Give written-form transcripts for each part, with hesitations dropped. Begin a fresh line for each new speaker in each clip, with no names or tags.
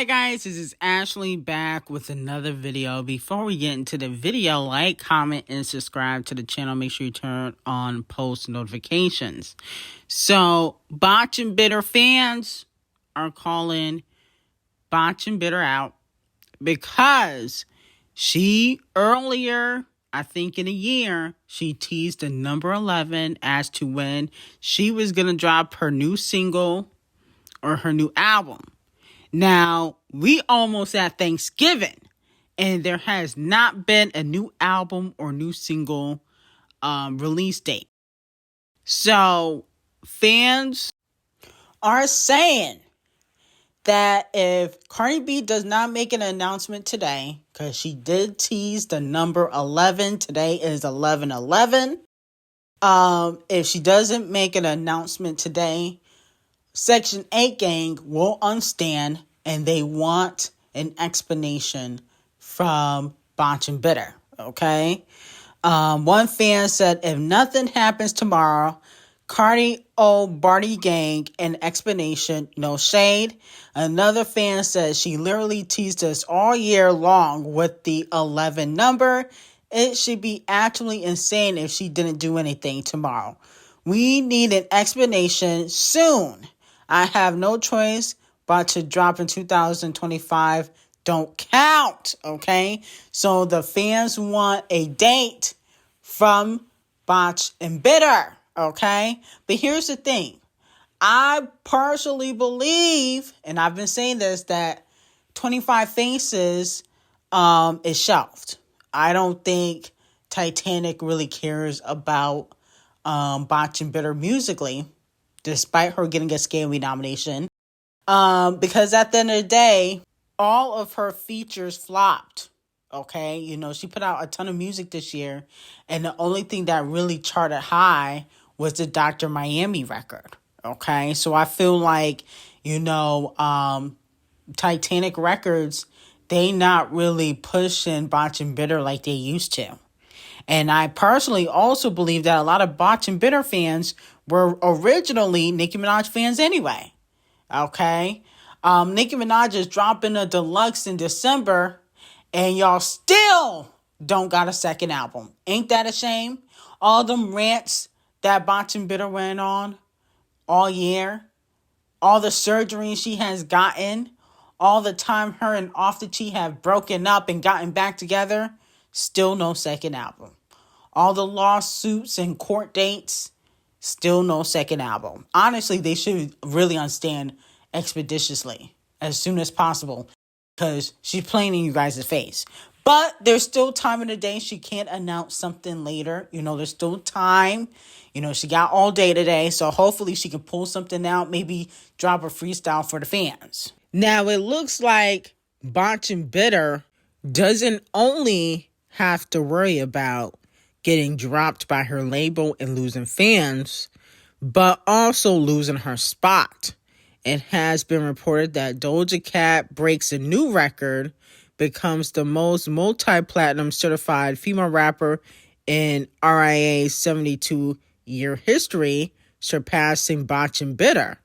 Hi guys, this is Ashley back with another video. Before we get into the video, like, comment, and subscribe to the channel. Make sure you turn on post notifications. So, Botch and Bitter fans are calling Botch and Bitter out because she earlier, I think in a year, she teased the number 11 as to when she was going to drop her new single or her new album. Now, we almost at Thanksgiving, and there has not been a new album or new single release date. So, fans are saying that if Cardi B does not make an announcement today, because she did tease the number 11, today is 11/11. If she doesn't make an announcement today, Section 8 gang will unstand, and they want an explanation from Botch and Bitter, okay? One fan said, if nothing happens tomorrow, Cardi Barty gang an explanation, no shade. Another fan says she literally teased us all year long with the 11 number. It should be actually insane if she didn't do anything tomorrow. We need an explanation soon. I have no choice but to drop in 2025. Don't count, okay? So the fans want a date from Botch and Bitter, okay? But here's the thing. I personally believe, and I've been saying this, that 25 Faces is shelved. I don't think Titanic really cares about Botch and Bitter musically, despite her getting a Grammy nomination. Because at the end of the day, all of her features flopped. Okay, you know, she put out a ton of music this year, and the only thing that really charted high was the Dr. Miami record. Okay, so I feel like, you know, Titanic Records, they not really pushing Botch and Bitter like they used to. And I personally also believe that a lot of Botch and Bitter fans were originally Nicki Minaj fans anyway. Okay? Nicki Minaj is dropping a deluxe in December, and y'all still don't got a second album. Ain't that a shame? All them rants that Botch and Bitter went on all year, all the surgery she has gotten, all the time her and Off the Chi have broken up and gotten back together, still no second album. All the lawsuits and court dates, still no second album. Honestly, they should really unstand expeditiously as soon as possible, because she's playing in you guys' face. But there's still time in the day. She can't announce something later. You know, there's still time. You know, she got all day today, so hopefully she can pull something out, maybe drop a freestyle for the fans. Now, it looks like Botch and Bitter doesn't only have to worry about getting dropped by her label and losing fans, but also losing her spot. It has been reported that Doja Cat breaks a new record, becomes the most multi-platinum certified female rapper in RIA's 72-year history, surpassing Botch and Bitter.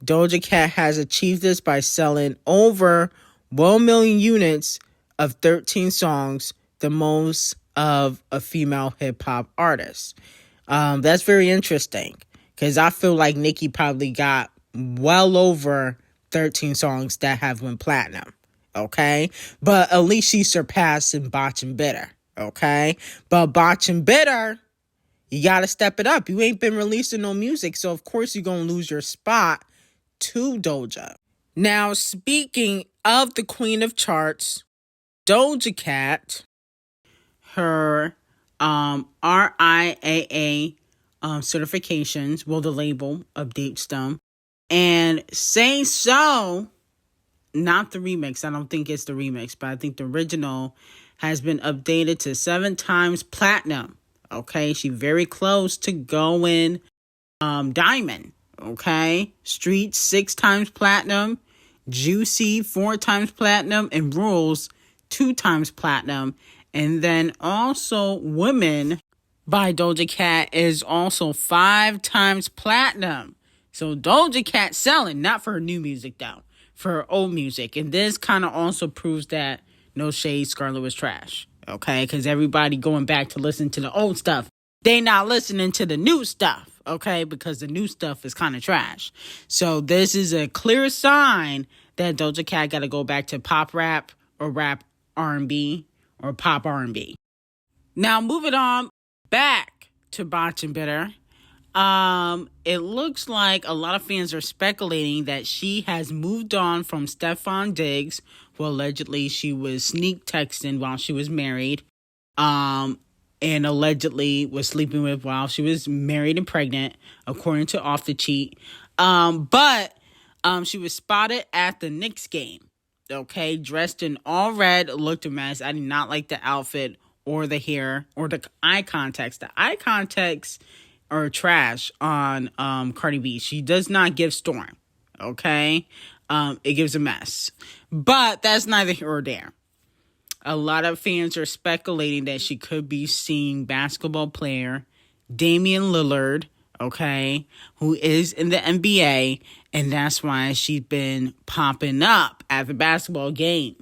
Doja Cat has achieved this by selling over 1 million units of 13 songs, the most of a female hip-hop artist. That's very interesting, because I feel like Nicki probably got well over 13 songs that have went platinum, okay? But at least she surpassed in Botch and Bitter, okay? But Botch and Bitter, you gotta step it up. You ain't been releasing no music, so of course you're gonna lose your spot to Doja. Now, speaking of the queen of charts, Doja Cat, her RIAA certifications, well, the label updates them, and Say So, not the remix, I don't think it's the remix, but I think the original has been updated to 7 times platinum. Okay, she very close to going diamond. Okay, Street 6 times platinum, Juicy 4 times platinum, and Rules 2 times platinum. And then also Women by Doja Cat is also 5 times platinum. So Doja Cat selling, not for her new music though, for her old music. And this kind of also proves that No Shade, Scarlett was trash. Okay, because everybody going back to listen to the old stuff. They not listening to the new stuff, okay, because the new stuff is kind of trash. So this is a clear sign that Doja Cat got to go back to pop rap or rap R&B or pop R&B. Now, moving on back to Botch and Bitter. It looks like a lot of fans are speculating that she has moved on from Stefon Diggs, who allegedly she was sneak texting while she was married. And allegedly was sleeping with while she was married and pregnant, according to Off the Cheat. But she was spotted at the Knicks game, okay, dressed in all red, looked a mess. I did not like the outfit or the hair or the eye contacts. The eye contacts are trash on Cardi B. She does not give Storm, okay? It gives a mess. But that's neither here or there. A lot of fans are speculating that she could be seeing basketball player Damian Lillard, okay, who is in the NBA, and that's why she's been popping up at the basketball game.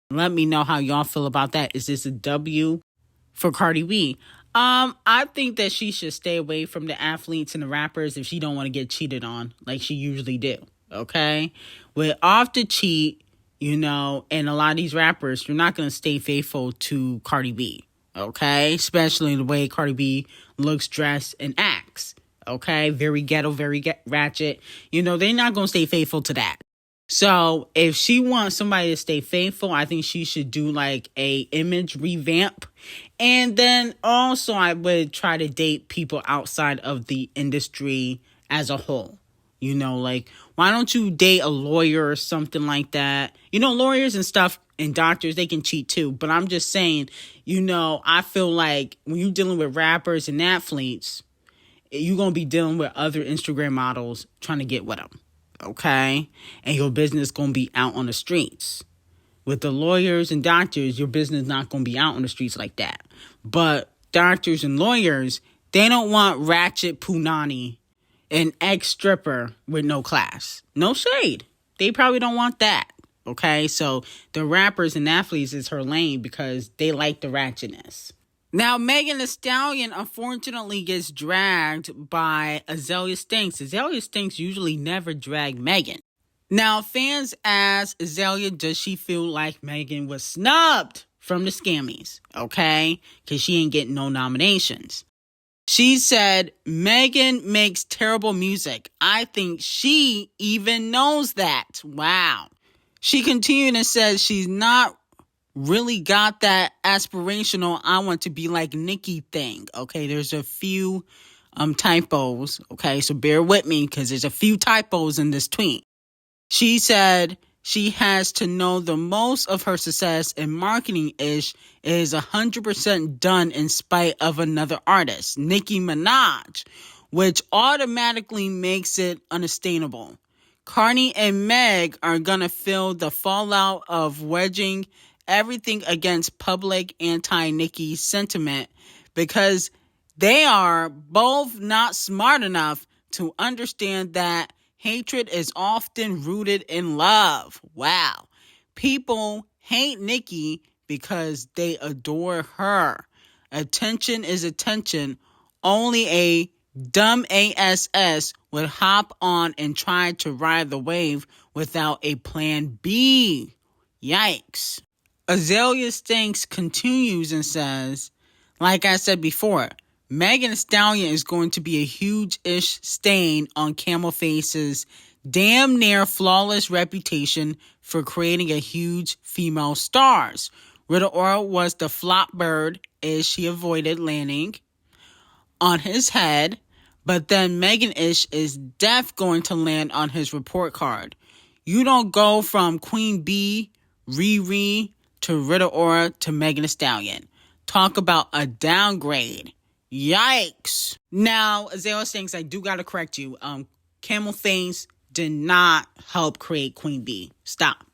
Let me know how y'all feel about that. Is this a W for Cardi B? I think that she should stay away from the athletes and the rappers if she don't want to get cheated on like she usually do, okay? With Off the Cheat, you know, and a lot of these rappers, you're not going to stay faithful to Cardi B, okay? Especially the way Cardi B looks, dressed, and acts, okay? Very ghetto, very ratchet. You know, they're not going to stay faithful to that. So if she wants somebody to stay faithful, I think she should do like a image revamp. And then also I would try to date people outside of the industry as a whole. You know, like, why don't you date a lawyer or something like that? You know, lawyers and stuff and doctors, they can cheat too. But I'm just saying, you know, I feel like when you're dealing with rappers and athletes, you're going to be dealing with other Instagram models trying to get with them. Okay? And your business going to be out on the streets. With the lawyers and doctors, your business not going to be out on the streets like that. But doctors and lawyers, they don't want ratchet punani, an ex-stripper with no class. No shade. They probably don't want that. Okay? So the rappers and athletes is her lane because they like the ratchetness. Now, Megan Thee Stallion unfortunately gets dragged by Azealia Banks. Azealia Banks usually never drag Megan. Now, fans ask Azealia, does she feel like Megan was snubbed from the Scammies? Okay? Because she ain't getting no nominations. She said, Megan makes terrible music. I think she even knows that. Wow. She continued and said she's not really got that aspirational I want to be like Nicki thing. Okay, there's a few typos. Okay, so bear with me because there's a few typos in this tweet. She said she has to know the most of her success in marketing-ish is 100% done in spite of another artist, Nicki Minaj, which automatically makes it unsustainable. Cardi and Meg are gonna feel the fallout of wedging everything against public anti-Nicki sentiment because they are both not smart enough to understand that hatred is often rooted in love. Wow. People hate Nicki because they adore her. Attention is attention. Only a dumb ASS would hop on and try to ride the wave without a plan B. Yikes. Azealia Banks continues and says, like I said before, Megan Thee Stallion is going to be a huge-ish stain on Camel Face's damn near flawless reputation for creating a huge female stars. Rita Ora was the flop bird as she avoided landing on his head, but then Megan-ish is def going to land on his report card. You don't go from Queen B, Riri, to Rita Ora to Megan Thee Stallion. Talk about a downgrade. Yikes. Now, Azealia Banks, I do gotta correct you. Camel Face did not help create Queen B. Stop.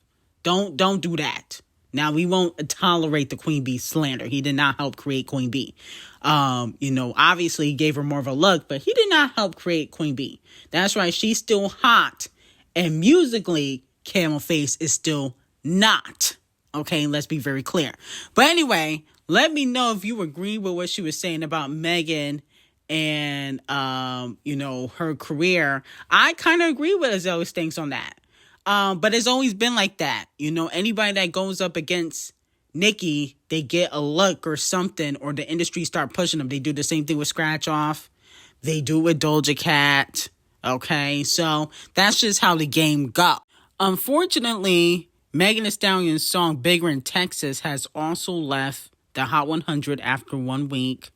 Don't do that. Now, we won't tolerate the Queen Bee slander. He did not help create Queen Bee. Obviously he gave her more of a look, but he did not help create Queen Bee. That's right. She's still hot and musically Camel Face is still not. Okay, let's be very clear. But anyway, let me know if you agree with what she was saying about Megan and, her career. I kind of agree with Azealia's things on that. But it's always been like that. Anybody that goes up against Nicki, they get a look or something, or the industry start pushing them. They do the same thing with Scratch Off. They do it with Doja Cat. Okay, so that's just how the game go. Unfortunately, Megan Thee Stallion's song Bigger in Texas has also left the Hot 100 after 1 week.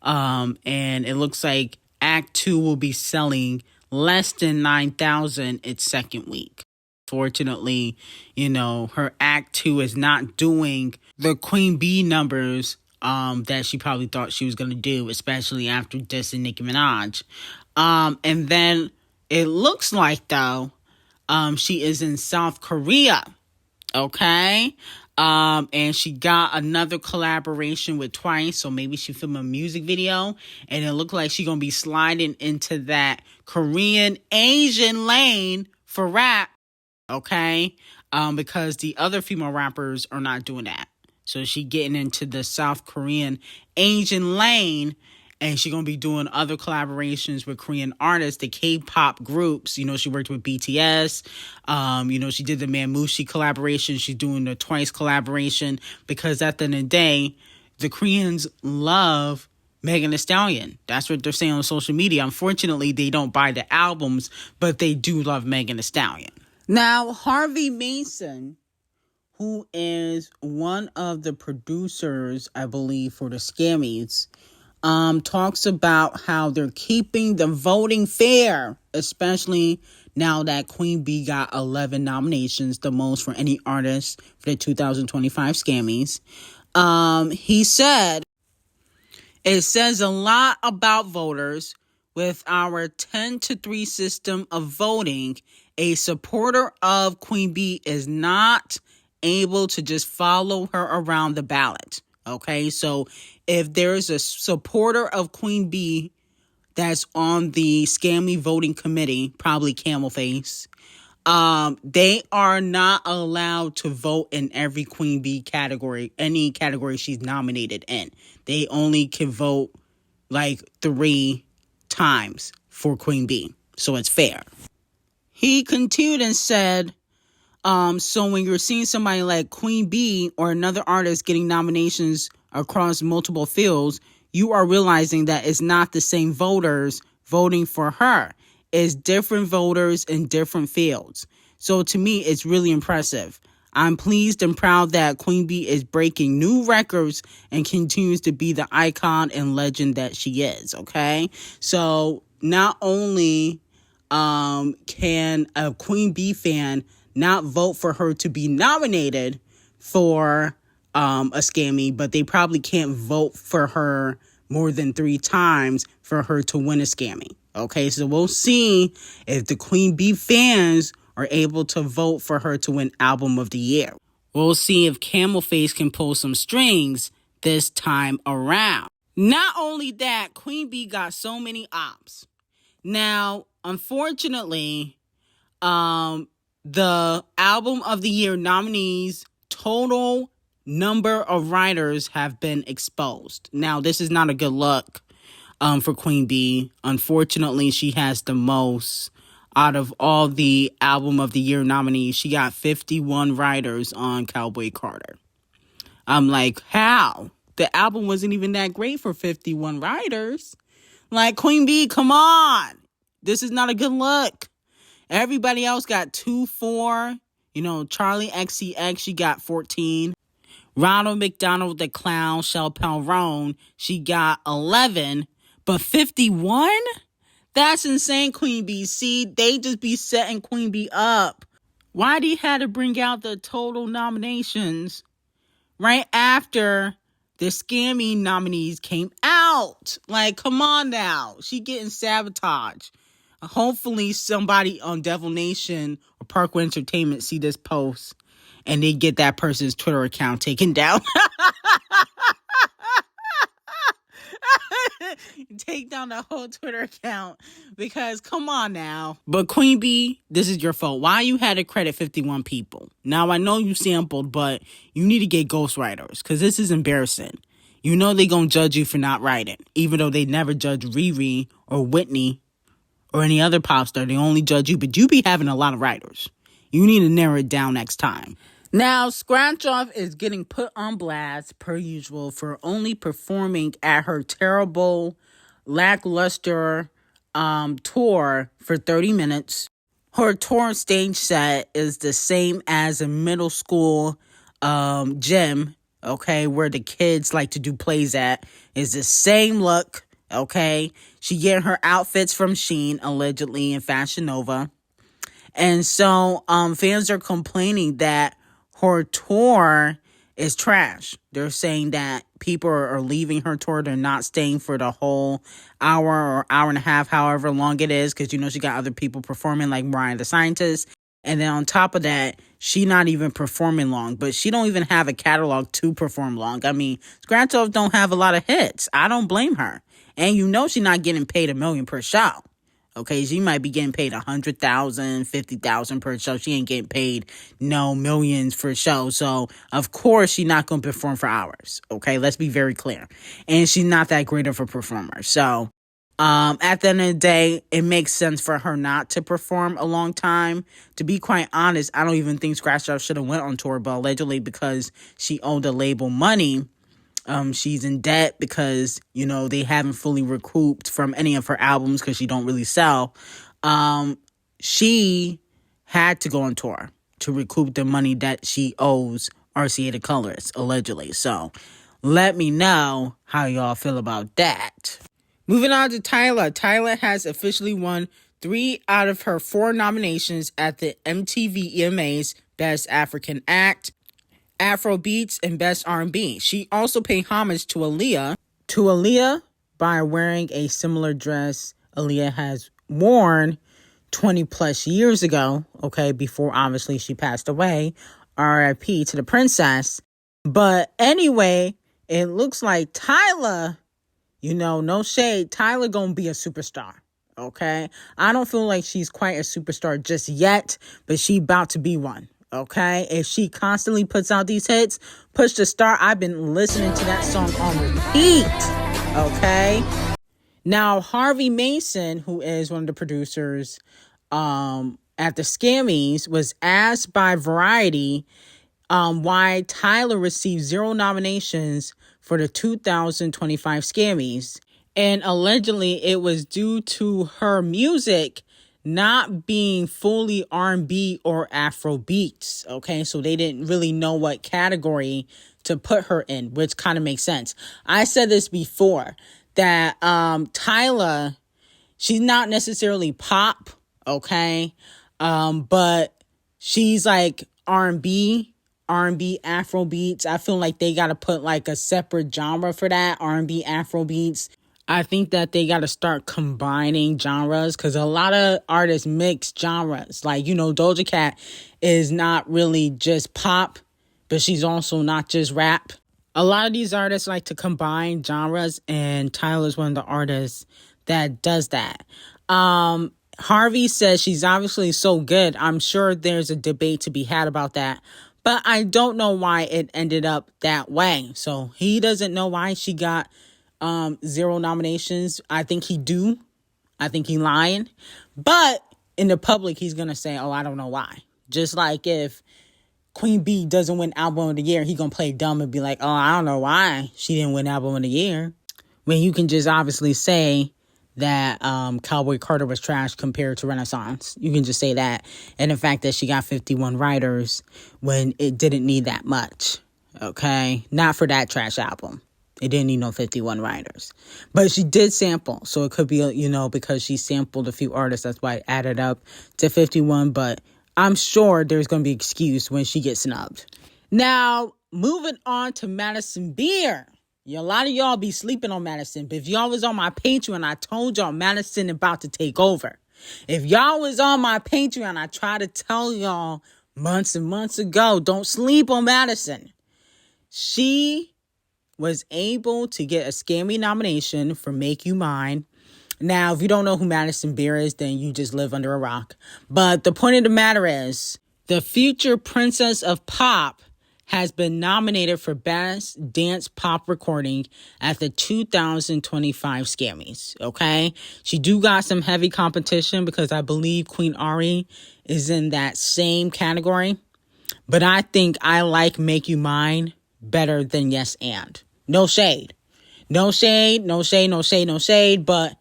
And it looks like Act 2 will be selling less than 9,000 its second week. Fortunately, her Act 2 is not doing the Queen Bee numbers that she probably thought she was going to do, especially after dissing Nicki Minaj. And then it looks like, though, she is in South Korea, okay? And she got another collaboration with Twice, so maybe she filmed a music video, and it looked like she's going to be sliding into that Korean Asian lane for rap. Okay, because the other female rappers are not doing that. So she getting into the South Korean Asian lane, and she gonna be doing other collaborations with Korean artists, the K-pop groups. She worked with BTS. She did the Mamushi collaboration. She's doing the Twice collaboration because at the end of the day, the Koreans love Megan Thee Stallion. That's what they're saying on social media. Unfortunately, they don't buy the albums, but they do love Megan Thee Stallion. Now, Harvey Mason, who is one of the producers, I believe, for the Scammies, talks about how they're keeping the voting fair, especially now that Queen Bee got 11 nominations, the most for any artist for the 2025 Scammies. He said, it says a lot about voters. With our 10-3 system of voting, a supporter of Queen Bee is not able to just follow her around the ballot. Okay, so if there's a supporter of Queen Bee that's on the Scammy voting committee, probably Camel Face, they are not allowed to vote in every Queen Bee category, any category she's nominated in. They only can vote like 3 times for Queen Bee, so it's fair. He continued and said, so when you're seeing somebody like Queen Bee or another artist getting nominations across multiple fields, you are realizing that it's not the same voters voting for her. It's different voters in different fields. So to me, it's really impressive. I'm pleased and proud that Queen Bee is breaking new records and continues to be the icon and legend that she is, okay? So not only can a Queen Bee fan not vote for her to be nominated for a Scammy, but they probably can't vote for her more than 3 times for her to win a Scammy, okay? So we'll see if the Queen Bee fans are able to vote for her to win Album of the Year. We'll see if Camel Face can pull some strings this time around. Not only that, Queen Bee got so many ops. Now, unfortunately, the Album of the Year nominees' total number of writers have been exposed. Now, this is not a good look for Queen Bee. Unfortunately, she has the most. Out of all the Album of the Year nominees, she got 51 writers on Cowboy Carter. I'm like, how? The album wasn't even that great for 51 writers. Like, Queen Bee, come on. This is not a good look. Everybody else got 2, 4. Charlie XCX, she got 14. Ronald McDonald the Clown, Shel Pelrone, she got 11. But 51? That's insane, Queen Bee. See, they just be setting Queen Bee up. Why do you have to bring out the total nominations right after the Scammy nominees came out? Like, come on now. She getting sabotaged. Hopefully somebody on Devil Nation or Parkway Entertainment see this post and they get that person's Twitter account taken down. take down the whole Twitter account because come on now. But Queen B, this is your fault. Why you had to credit 51 people? Now I know you sampled, but you need to get ghostwriters because this is embarrassing. You know they gonna judge you for not writing, even though they never judge Riri or Whitney or any other pop star. They only judge you, but you be having a lot of writers. You need to narrow it down next time. Now, Scratch Off is getting put on blast, per usual, for only performing at her terrible, lackluster tour for 30 minutes. Her tour stage set is the same as a middle school gym, okay, where the kids like to do plays at. It's the same look, okay? She getting her outfits from Shein, allegedly, in Fashion Nova. And so fans are complaining that her tour is trash. They're saying that people are leaving her tour. They're not staying for the whole hour or hour and a half, however long it is, because, you know, she got other people performing like Brian the Scientist. And then on top of that, she not even performing long, but she don't even have a catalog to perform long. I mean, Scratch Off don't have a lot of hits. I don't blame her. And you know she's not getting paid $1 million per show. Okay, she might be getting paid $100,000, $50,000 per show. She ain't getting paid no millions for a show. So, of course, she's not going to perform for hours. Okay, let's be very clear. And she's not that great of a performer. So, at the end of the day, it makes sense for her not to perform a long time. To be quite honest, I don't even think Scratch Off should have went on tour, but allegedly because she owed the label money, she's in debt because, you know, they haven't fully recouped from any of her albums because she don't really sell. She had to go on tour to recoup the money that she owes RCA the Colors, allegedly. So let me know how y'all feel about that. Moving on to Tyla. Tyla has officially won 3 out of her 4 nominations at the MTV EMA's Best African Act, Afrobeats, and Best R&B. She also paid homage to Aaliyah by wearing a similar dress Aaliyah has worn 20 plus years ago, okay, before obviously she passed away. R.I.P. to the princess. But anyway, it looks like Tyla, you know, no shade, Tyla gonna be a superstar. Okay? I don't feel like she's quite a superstar just yet, but she about to be one. Okay, if she constantly puts out these hits, Push to Start, I've been listening to that song on repeat. Okay, now Harvey Mason, who is one of the producers at the Scammys, was asked by Variety why Tyla received 0 nominations for the 2025 Scammys, and allegedly it was due to her music not being fully R&B or Afro beats. Okay, so they didn't really know what category to put her in, which kind of makes sense. I said this before that Tyla, she's not necessarily pop, okay, but she's like R&B Afro beats. I feel like they got to put like a separate genre for that, R&B Afro beats. I think that they got to start combining genres because a lot of artists mix genres. Like, you know, Doja Cat is not really just pop, but she's also not just rap. A lot of these artists like to combine genres, and Tyla's one of the artists that does that. Harvey says she's obviously so good. I'm sure there's a debate to be had about that, but I don't know why it ended up that way. So he doesn't know why she got 0 nominations. I think he do. I think he lying. But in the public, he's going to say, oh, I don't know why. Just like if Queen B doesn't win Album of the Year, he going to play dumb and be like, oh, I don't know why she didn't win Album of the Year. When you can just obviously say that Cowboy Carter was trash compared to Renaissance. You can just say that. And the fact that she got 51 writers when it didn't need that much. Okay? Not for that trash album. It didn't need no 51 writers. But she did sample. So it could be, you know, because she sampled a few artists. That's why it added up to 51. But I'm sure there's going to be excuse when she gets snubbed. Now, moving on to Madison Beer. A lot of y'all be sleeping on Madison. But if y'all was on my Patreon, I told y'all Madison about to take over. If y'all was on my Patreon, I tried to tell y'all months and months ago, don't sleep on Madison. She was able to get a Scammy nomination for Make You Mine. Now, if you don't know who Madison Beer is, then you just live under a rock. But the point of the matter is, the future Princess of Pop has been nominated for Best Dance Pop Recording at the 2025 Scammys, okay? She do got some heavy competition because I believe Queen Ari is in that same category. But I think I like Make You Mine better than Yes and. No shade. No shade, no shade, no shade, no shade, but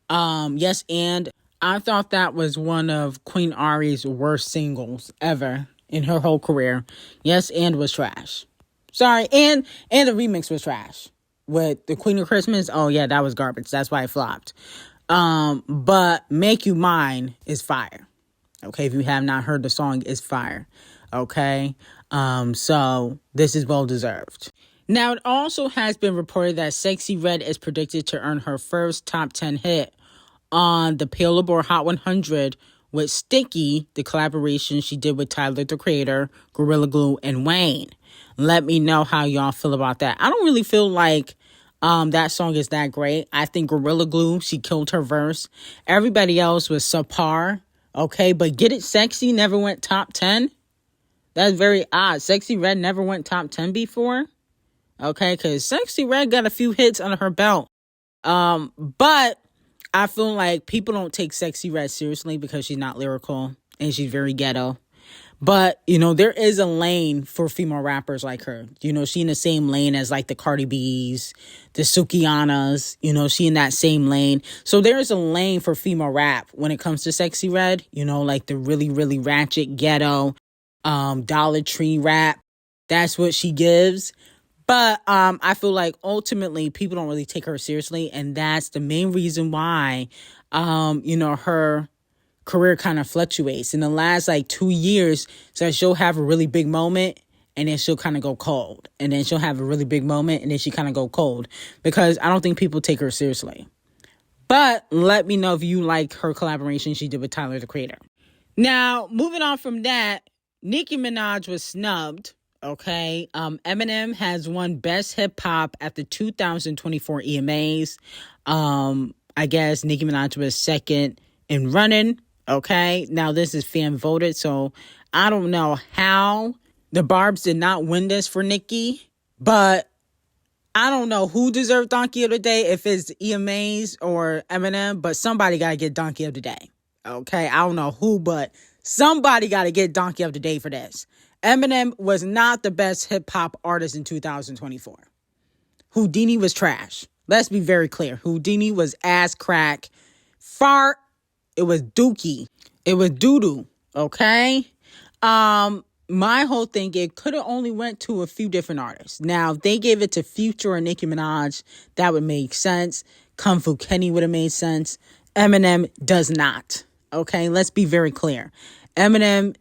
Yes and I thought that was one of Queen Ari's worst singles ever in her whole career. Yes and was trash. Sorry, and the remix was trash. With the Queen of Christmas, oh yeah, that was garbage. That's why it flopped. But Make You Mine is fire. Okay, if you have not heard the song, it's fire. Okay, so this is well deserved. Now, it also has been reported that Sexy Red is predicted to earn her first top 10 hit on the Billboard Hot 100 with Sticky, the collaboration she did with Tyler, the Creator, Gorilla Glue, and Wayne. Let me know how y'all feel about that. I don't really feel like that song is that great. I think Gorilla Glue, she killed her verse. Everybody else was subpar, okay? But Get It Sexy never went top 10. That's very odd. Sexy Red never went top 10 before. Okay, because Sexy Red got a few hits under her belt. But I feel like people don't take Sexy Red seriously because she's not lyrical and she's very ghetto. But, you know, there is a lane for female rappers like her. You know, she in the same lane as like the Cardi B's, the Sukianas. You know, she in that same lane. So there is a lane for female rap when it comes to Sexy Red. You know, like the really, really ratchet ghetto, Dollar Tree rap. That's what she gives. But I feel like ultimately people don't really take her seriously. And that's the main reason why, you know, her career kind of fluctuates. In the last like 2 years, so she'll have a really big moment and then she'll kind of go cold. And then she'll have a really big moment and then she kind of go cold. Because I don't think people take her seriously. But let me know if you like her collaboration she did with Tyler, the Creator. Now, moving on from that, Nicki Minaj was snubbed. Okay, Eminem has won Best Hip Hop at the 2024 EMAs. I guess Nicki Minaj was second in running. Okay, now this is fan voted, so I don't know how the Barbs did not win this for Nicki, but I don't know who deserved Donkey of the Day, if it's EMAs or Eminem, but somebody got to get Donkey of the Day. Okay, I don't know who, but somebody got to get Donkey of the Day for this. Eminem was not the best hip-hop artist in 2024. Houdini was trash. Let's be very clear. Houdini was ass crack. Fart. It was dookie. It was doo-doo. Okay? My whole thing, it could have only went to a few different artists. Now, if they gave it to Future or Nicki Minaj, that would make sense. Kung Fu Kenny would have made sense. Eminem does not. Okay? Let's be very clear. Eminem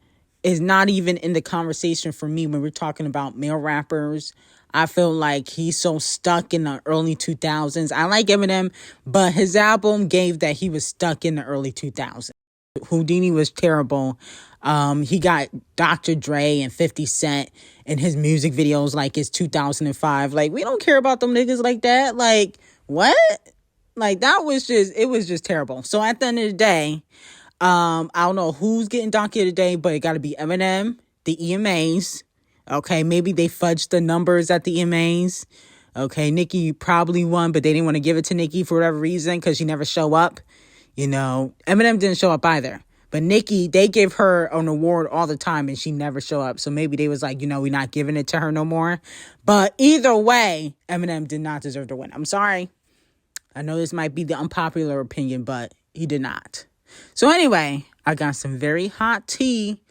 is not even in the conversation for me when we're talking about male rappers. I feel like he's so stuck in the early 2000s. I like Eminem, but his album gave that he was stuck in the early 2000s. Houdini was terrible. He got Dr. Dre and 50 Cent in his music videos like it's 2005. Like, we don't care about them niggas like that. Like, what? Like, it was just terrible. So at the end of the day, I don't know who's getting Donkey of the Day, but it got to be Eminem, the EMAs. Okay, maybe they fudged the numbers at the EMAs. Okay, Nicki probably won, but they didn't want to give it to Nicki for whatever reason because she never show up. You know, Eminem didn't show up either. But Nicki, they give her an award all the time and she never show up. So maybe they was like, you know, we're not giving it to her no more. But either way, Eminem did not deserve to win. I'm sorry. I know this might be the unpopular opinion, but he did not. So anyway, I got some very hot tea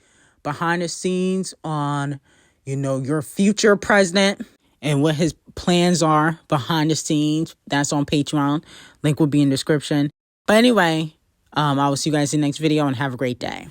behind the scenes on, you know, your future president and what his plans are behind the scenes. That's on Patreon. Link will be in the description. But anyway, I will see you guys in the next video and have a great day.